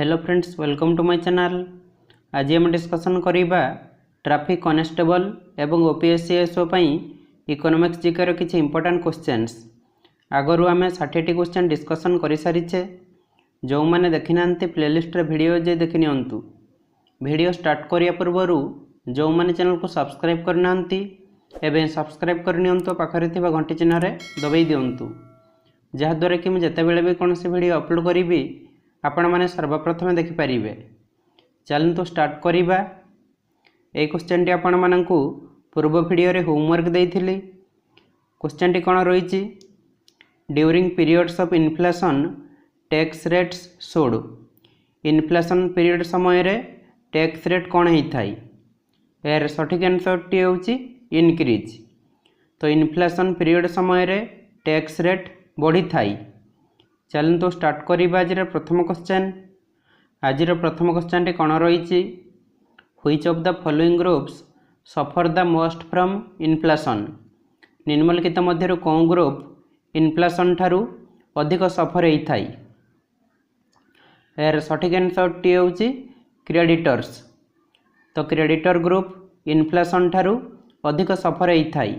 Hello friends, welcome to my channel. आज हम discussion करिबा ट्रैफिक कांस्टेबल एवं ओपीएससी एसओ पई इकोनॉमिक्स जीके किछि इंपोर्टेंट क्वेश्चंस। आगरु आमे 60टी क्वेश्चन डिस्कसन करि सारिछे। जो माने देखि नांती प्लेलिस्ट रे वीडियो जे देखि नियंतु। वीडियो स्टार्ट करिया पूर्वरु जो माने चैनल को सब्सक्राइब कर नांती एबे सब्सक्राइब कर नियंतु, पाखरे थिबा घंटी चिन्ह रे दबाई दियंतु, जहा द्वारा कि मु जते बेले भी कोनोसी वीडियो अपलोड करिबी आपण माने सर्वप्रथम देखि पारिबे। चलंतु स्टार्ट करिबा। ए क्वेश्चन टी आपण माननकु पूर्व वीडियो रे होमवर्क देइथिली। क्वेश्चन टी कोन रहिछि, during periods of inflation tax rates should. Inflation period समय रे टैक्स रेट कोन हेइ थाई? यार सठिक आंसर टी होछि इंक्रीज। तो इन्फ्लेशन पीरियड समय रे टैक्स रेट बढ़ी थाई। चलंतु स्टार्ट करिबा आज प्रथम क्वेश्चन। आज प्रथम क्वेश्चन टी कोन रहिछि, which of the following groups suffer the most from inflation. निम्नलिखित मध्यरु कोन ग्रुप इन्फ्लेशन ठारू अधिक सफर हेइ थाई? यार सठिक आंसर टी होछि क्रेडिटर्स। तो क्रेडिटर ग्रुप इन्फ्लेशन ठारू अधिक सफर हेइ थाई।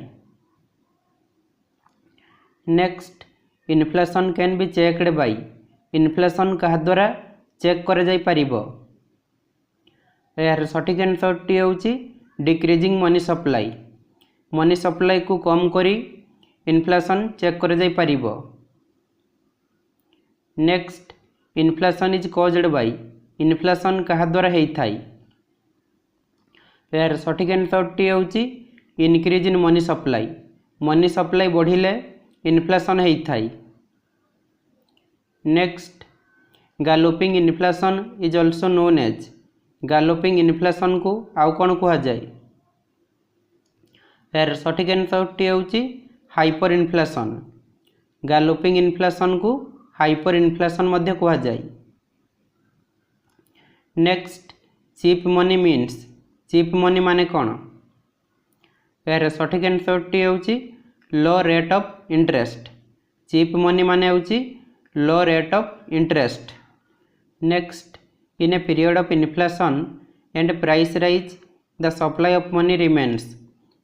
Next, inflation can be checked by. Inflation कहा द्वारा चेक करे जाई परिबो? यार सठिक आंसर टी होछि decreasing money supply. Money supply को कम करी इन्फ्लेशन चेक करे जाई परिबो। Next, inflation is caused by. Inflation कहा द्वारा हेइ थाई? यार सठिक आंसर टी होछि increase in money supply. Money supply बढ़िले inflation हेइ थाई। Next, galloping inflation is also known as. Galloping inflation को आउ कौन कहा जाए? यार सठिक आंसर टी होछि हाइपर इन्फ्लेशन। गैलोपिंग इन्फ्लेशन को हाइपर इन्फ्लेशन मध्य कहा जाए। Next, cheap money means. Cheap money माने कौन? यार सठिक आंसर टी होछि low rate of interest. Cheap money माने होछि low rate of interest. Next, in a period of inflation and price rise the supply of money remains.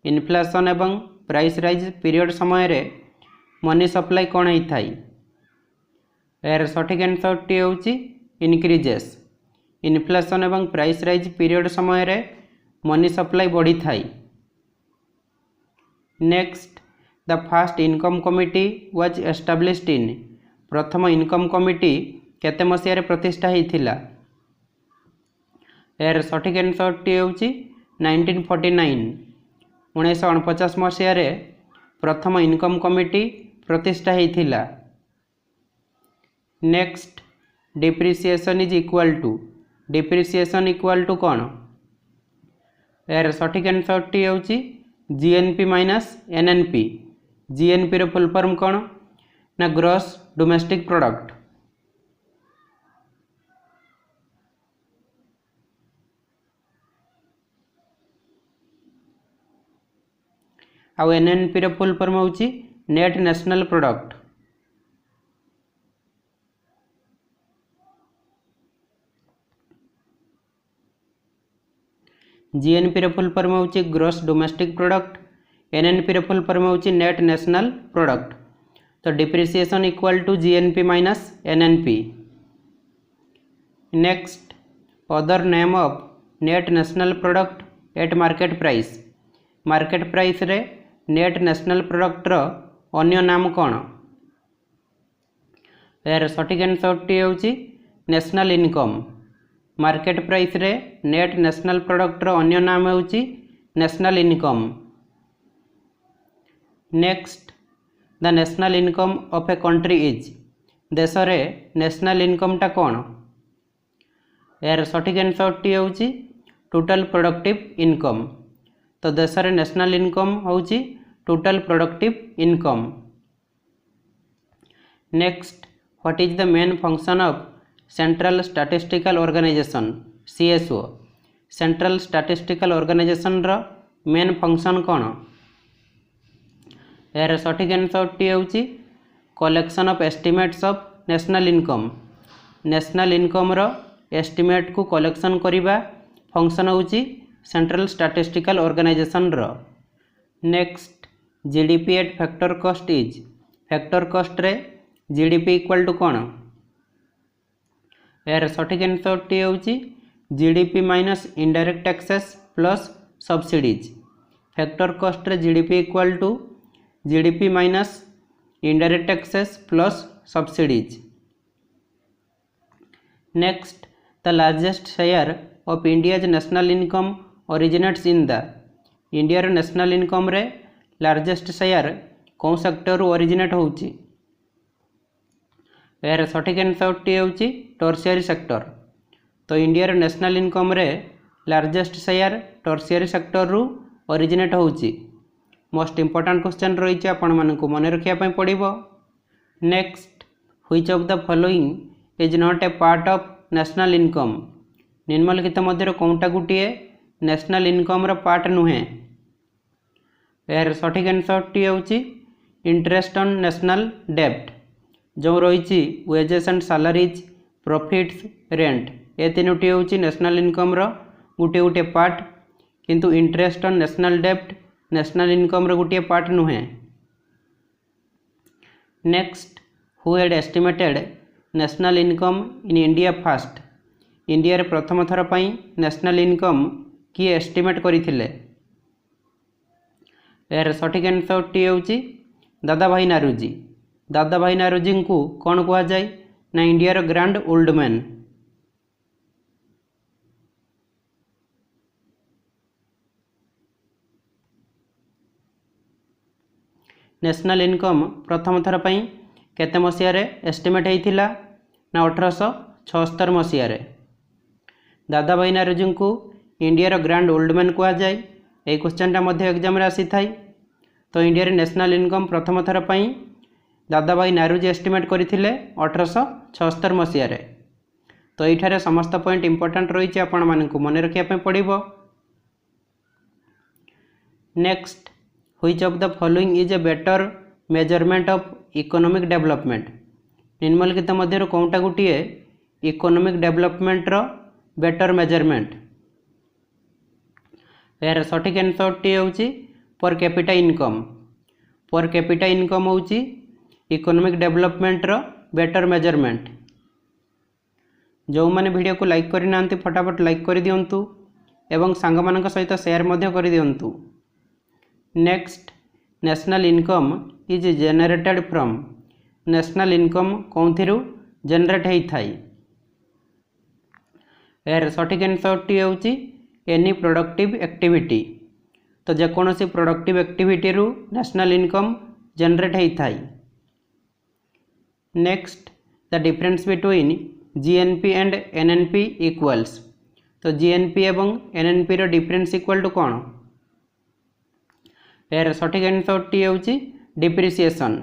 Inflation एवं price rise period समय रे मनी सप्लाई कौन हेइ थाई? यार सठिक आंसर टी होछि इंक्रीजेस। इन्फ्लेशन एवं प्राइस राइज पीरियड समय रे मनी सप्लाई बढ़ी थाई। Next, the first income committee was established in. प्रथम इनकम कमिटी केते मसिया रे प्रतिष्ठा हेइथिला? यार सठिक आंसर टी होछि 1949। 1949 मसिया रे प्रथम इनकम कमिटी प्रतिष्ठा हेइथिला। Next, depreciation is equal to. Depreciation equal to कौन? यार सठिक आंसर टी होछि जीएनपी माइनस एनएनपी। जीएनपी रो फुल फॉर्म कौन ना ग्रॉस डोमेस्टिक प्रोडक्ट। आउ एनएनपी रो फुल फॉर्म होछि नेट नेशनल प्रोडक्ट। जीएनपी रो फुल फॉर्म होछि ग्रॉस डोमेस्टिक प्रोडक्ट। एनएनपी रो फुल फॉर्म होछि नेट नेशनल प्रोडक्ट। तो depreciation equal to GNP minus NNP. Next, other name of net national product at market price. Market price रे net national product रो अन्य नाम कौन? यार सठिक आंसर टी होछि नेशनल इनकम। मार्केट प्राइस रे नेट नेशनल प्रोडक्ट रो अन्य नाम होछि national income. Next, the national income of a country is. देश रे नेशनल इनकम टा कौन? यार सठिक आंसर टी होछि टोटल प्रोडक्टिव इनकम। तो देश रे नेशनल इनकम होछि total productive income. Next, what is the main function of central statistical organisation CSO. Central statistical organisation रो मेन फंक्शन कौन? यार सठिक आंसर टी होछि collection of estimates of national income. National income रो एस्टिमेट को collection करिबा फंक्शन होची सेंट्रल स्टैटिस्टिकल ऑर्गेनाइजेशन रो। Next GDP at factor cost is factor cost रे जीडीपी इक्वल टू कौन यार सठिक आंसर टी होची GDP minus indirect taxes plus subsidies. Factor cost रे GDP equal to GDP minus indirect taxes plus subsidies. Next the largest share of India's national income originates in the India रो national income रे largest share कौन sector originate होची यार सठिक answer टी होची tertiary sector. तो इंडिया रो नेशनल इनकम रे लार्जेस्ट शेयर टर्शियरी सेक्टर रु ओरिजिनेट होची। मोस्ट इंपोर्टेंट क्वेश्चन रही आपण मानकु मन रखिया पई पड़िबो। Next which of the following is not a part of national income निम्नलिखित मध्य कौनटा गोटे नेशनल इनकम रो पार्ट नुहे यार सठिक आंसर टी होची इंटरेस्ट ऑन नेशनल डेब्ट जो रही wages and salaries profits rent ए तीनोटी होची नेशनल इनकम रो गोटे गोटे पार्ट किंतु इंटरेस्ट ऑन नेशनल डेब्ट नेशनल इनकम रो गोटे पार्ट नुहे। Next who had estimated national income in India first India रे प्रथम थर पई नेशनल इनकम किए एस्टिमेट करथिले यार सठिक आंसर टी होची दादा भाई नारोजी। दादा भाई नारोजी को कौन कहा जाए ना इंडिया रो grand old man. National income प्रथम थर पई केते मसिया रे एस्टिमेट होइथिला ना 1876 मसिया रे। दादा भाई नारोजी को इंडिया रो ग्रैंड ओल्ड मैन कहा जाए। यही क्वेश्चनटा मध्य एग्जाम रे आसी थाई। तो इंडिया रे नेशनल इनकम प्रथम थर पई दादा भाई नारोजी एस्टिमेट करथिले 1876 मसिया रे। तो एठारे समस्त पॉइंट इंपोर्टेंट रही आपण मानकु मन रखिया पई पड़िबो। Next which of the following is a better measurement of economic development निम्नलिखित मध्य कौनटा गोटे इकोनॉमिक डेवलपमेंट रो बेटर मेजरमेंट यार सठिक आंसर टी होची per capita income. Per capita income होची इकोनॉमिक डेवलपमेंट रो बेटर मेजरमेंट। जो माने वीडियो को लाइक करि नांती फटाफट लाइक कर दियंतु एवं सांग मानक सहित शेयर मध्य कर दियंतु। Next national income is generated from national income कौनथिरु जनरेट हेई थाई यार सठिक आंसर टी होची एनी प्रोडक्टिव एक्टिविटी। तो जेकोसी प्रोडक्टिव एक्टिविटी रु नेशनल इनकम जनरेट हेई थाई। Next the difference between GNP and NNP equals. तो जीएनपी एवं एनएनपी रो डिफरेंस इक्वल टू कौन यार सठिक आंसर टी होची डिप्रिसिएशन।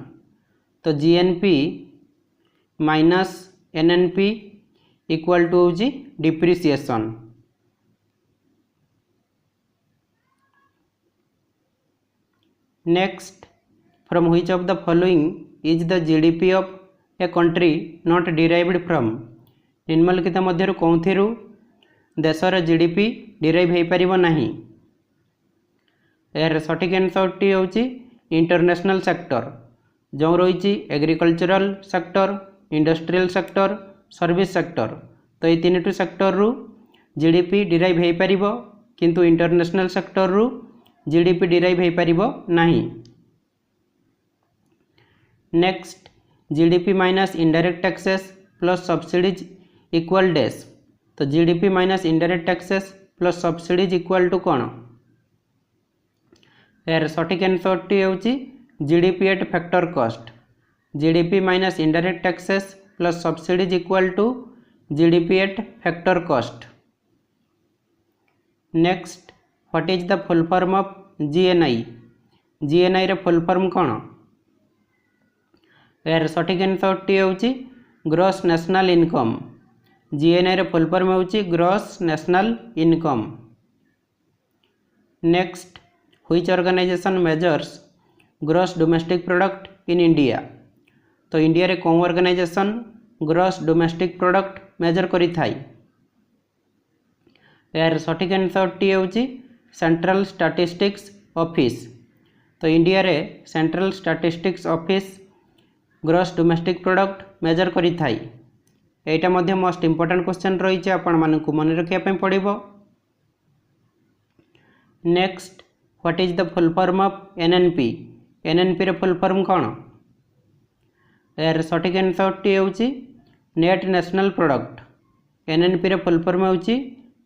तो GNP minus NNP equal to होची depreciation. Next from which of the following is the GDP of a country not derived from निम्नलिखित मध्य कौनथिरु देशर जीडीपी डिराइव हो पारिबो नाही यार सठिक आंसर टी होची इंटरनेशनल सेक्टर जो रही agricultural sector industrial sector service sector. तो ये तीन सेक्टर रु जीडीपी डिराइव हो पारिबो किंतु इंटरनेशनल सेक्टर रु जीडीपी डिराइव हो पारिबो नाही। Next GDP minus indirect taxes plus subsidies equal dash. तो GDP minus indirect taxes plus subsidies equal to कौन यार सठिक आंसर टी होची GDP at factor cost. GDP minus indirect taxes plus subsidies equal to GDP at factor cost. Next what is the full form of GNI. GNI रे full form कौन यार सठिक answer टी होची ग्रॉस नेशनल इनकम। जीएनआई रे full form होची gross national income. Next which organization measures gross domestic product in India. तो India रे कौन organization gross domestic product measure करी थाई यार सठिक आंसरटी होची सेंट्रल स्टैटिस्टिक्स ऑफिस। तो इंडिया रे central statistics office gross domestic product measure करि थाई। एटा मध्य मोस्ट इंपोर्टेंट क्वेश्चन रही आपण मानकु मन रखिया पय पड़िबो। Next, what is the full form of NNP? NNP रे फुल फॉर्म कौन? यार सठिक आंसरटी होची नेट नेशनल प्रोडक्ट। एनएनपी रे फुल फॉर्म होची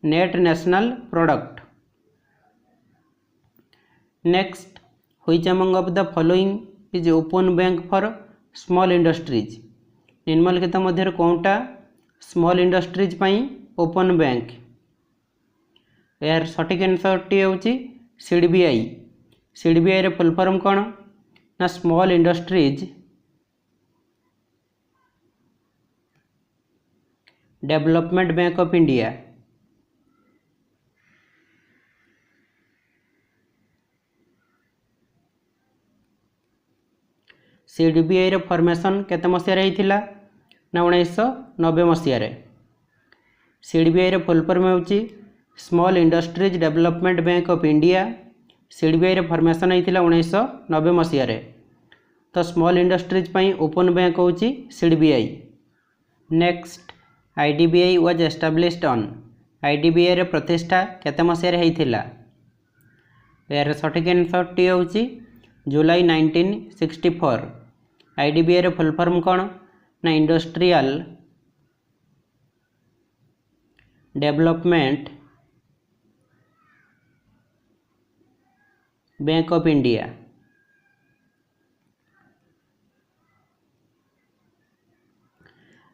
net national product. Next, which among of the following is open bank for small industries? निम्नलिखित मध्य कौनटा स्मॉल इंडस्ट्रीज पई ओपन बैंक? यार सठिक आंसरटी होची सीडीबीआई। सीडीबीआई रे फुल फॉर्म कौन ना small industries development bank of India. SIDBI रे फॉर्मेशन केते मसिया रे हिथिला ना 1990 मसिया रे। सीडीबीआई रे फुल फॉर्म होची small industries development bank of India. SIDBI रे फॉर्मेशन होइथिला 1990 मसिया रे। तो स्मॉल इंडस्ट्रीज पई ओपन बैंक होची SIDBI. Next, IDBI was established on? IDBI रे प्रतिष्ठा केते मसिया रे हेइथिला? यार सठिक आंसरटी होची जुलाई 1964। आईडीबीआई रे फुल फॉर्म कौन ना industrial development bank of India.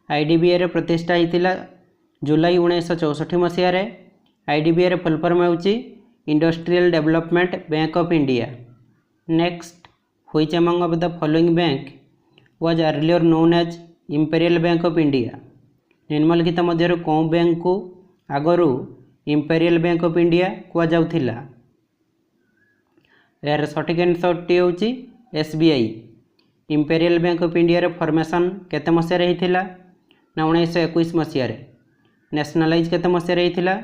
IDBI रे प्रतिष्ठा होइतिला जुलाई 1964 मसिया रे। आईडीबीआई रे फुल फॉर्म होची industrial development bank of India. Next, which among of the following bank was earlier known as imperial bank of India? निम्नलिखित मध्य कौन बैंक को आगरू इंपेरियल बैंक ऑफ इंडिया कुआ जाउथिला? यार सठिक आंसरटी होची SBI. Imperial bank of India रे फॉर्मेशन केते मसिया रे हिथिला ना 1921 मसिया रे। नेशनलाइज केते मसिया रे हिथिला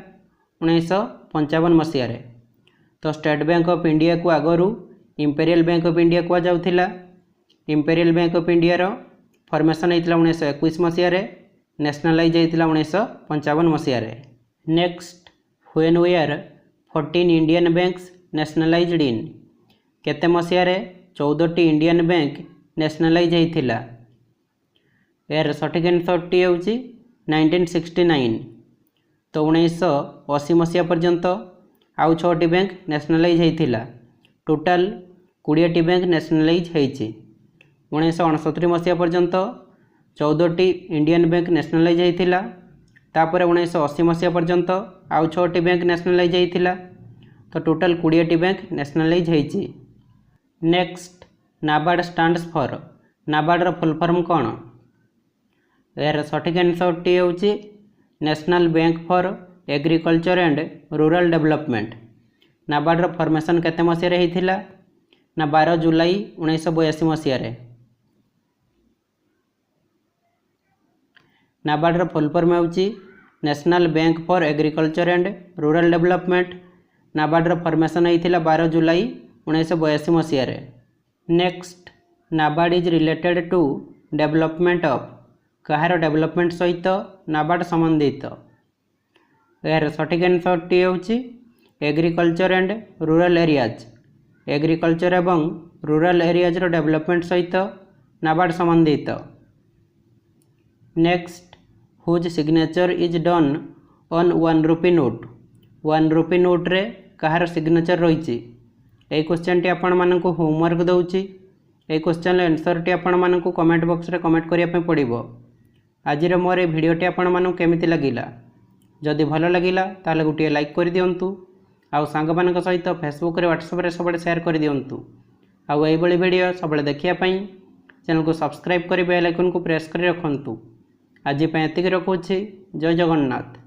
1955 मसिया रे। तो स्टेट बैंक ऑफ इंडिया को आगरू इंपेरियल बैंक ऑफ इंडिया कुआ जाउथिला। इंपेरियल बैंक ऑफ इंडिया रो फॉर्मेशन होइतिला 1921 मसिया रे। नेशनलाइज होइतिला 1955 मसिया रे। Next, when were 14 Indian banks nationalised in? केते मसिया रे 14टी इंडियन बैंक नेशनलाइज होइतिला? यार सठिक आंसरटी होची 1969। तो 1980 मसिया पर्यंत आउ 6टी बैंक नेशनलाइज होइतिला। टोटल 20टी बैंक नेशनलाइज होइछि। 1969 मसिया पर्यंत 14टी इंडियन बैंक नेशनलाइज होइतिला। तापर 1980 मसिया पर्यंत आउ 6टी बैंक नेशनलाइज होइतिला। तो टोटल 20टी बैंक नेशनलाइज होइछि। Next, NABARD stands for? NABARD रो फुल फॉर्म कौन? यार सठिक आंसरटी होची national bank for agriculture and rural development. NABARD रो फॉर्मेशन केते मसिया रे हिथिला ना 12 जुलाई 1982 मसिया रे। नाबार्ड रो फुल फॉर्म होची national bank for agriculture and rural development. NABARD रो फॉर्मेशन होइथिला 12 जुलाई 1982 मसिया रे। Next, NABARD is related to development of? कहार डेवलपमेंट सहित नाबार्ड संबंधित? यार सठिक आंसरटी होची agriculture and rural areas. Agriculture एवं रूरल एरियाज रो डेवलपमेंट सहित नाबार्ड संबंधित। Next, whose signature is done on 1 rupee note? 1 rupee note रे कहार सिग्नेचर रही? यही क्वेश्चन टी आपण मानकु होमवर्क दउची। ए क्वेश्चन आंसर टी आपण मानकु कमेंट बॉक्स रे कमेंट करिया पे पड़िबो। आज रे मोर ए वीडियो टी आपण मानकु केमिति लागिला? जदि भलो लागिला ताले गुटिए लाइक कर दियंतु। आउ सांग मानक सहित फेसबुक रे व्हाट्सएप रे सबले शेयर कर दियंतु। आउ एई बळी वीडियो सबले देखिया पई चैनल को सब्सक्राइब करि बेल आइकन को प्रेस कर रखंतु। आज पे एतिक रखुछि। जय जगन्नाथ।